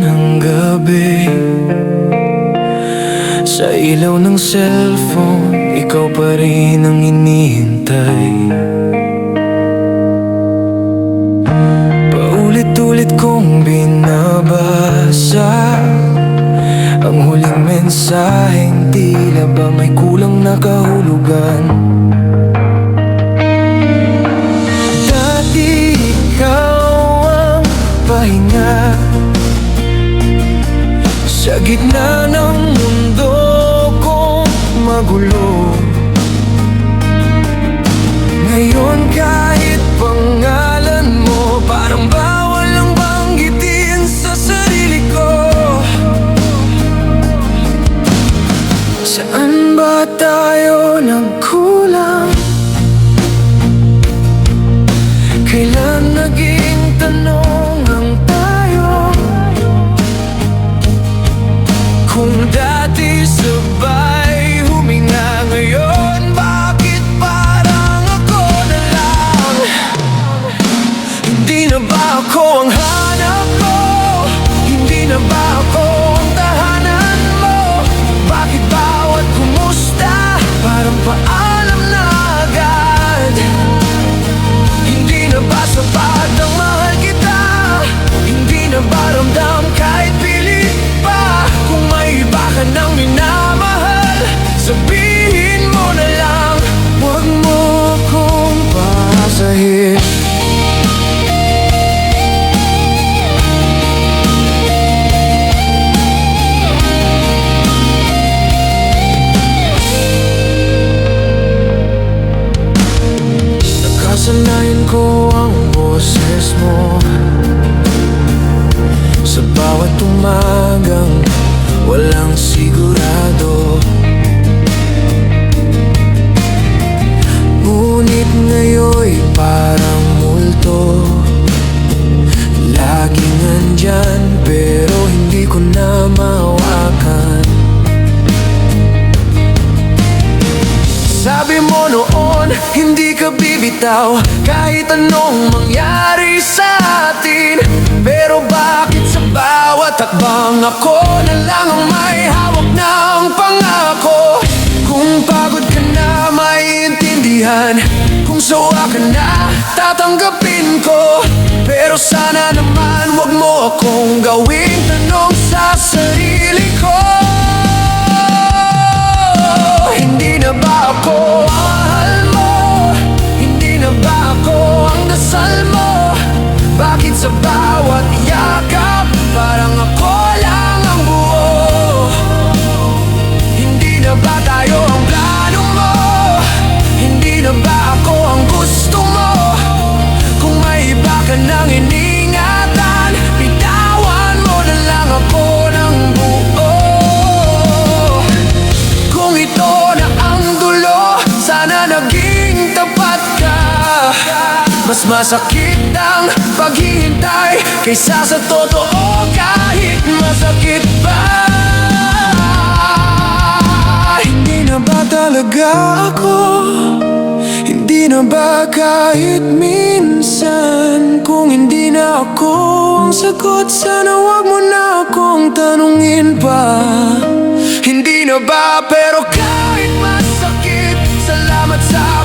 ng gabi, sa ilaw ng cellphone, ikaw pa rin ang hinihintay. Paulit-ulit kong binabasa ang huling mensaheng tila ba may kulang na kahulugan. Dati ikaw ang pahinga sa gitna ng mundo kong magulo. Ngayon kahit pangalan mo, parang bawal ang banggitin sa sarili ko. Saan ba tayo nagkulang? Kailan naging tanong ang tayo? Kung dati sabay huminga, ngayon bakit parang ako na lang? Hindi na ba ako ang hanap mo? Hindi na ba ako ang tahanan mo? Bakit bawat kumusta parang paalam na agad? Hindi na ba sapat ang mahal kita? Hindi na ba ramdam kahit pilit pa? Kung may iba ka nang minamahal, sabihin mo na lang, huwag mo kong pasahin. Nakasanayan ko ang boses mo sa bawat umagang walang sigurado. Ngunit ngayon'y parang multo, laging nandyan pero hindi ko na mahawakan. Sabi mo noon, hindi ka bibitaw kahit anong mangyari sa atin. Pero bakit sa bawat hakbang ako na lang ang may hawak ng pangako? Kung pagod ka na, maiintindihan. Kung sawa ka na, tatanggapin ko. Pero sana naman wag mo akong gawing tanong sa sarili ko. Hindi na ba ako ang mahal mo? Hindi na ba ako ang dasal mo? Bakit sa bawat yakap parang ako lang ang buo? Hindi na ba tayo ang plano mo? Hindi na ba ako ang gusto mo? Kung may iba ka nang iningatan, bitawan mo na lang ako ng buo. Kung ito na ang dulo, sana naging tapat ka. Mas masakit ang paghihintay kaysa sa totoo, kahit masakit pa. Hindi na ba talaga ako? Hindi na ba kahit minsan? Kung hindi na ako ang sagot, sana wag mo na akong tanungin pa. Hindi na ba, pero kahit masakit, salamat sa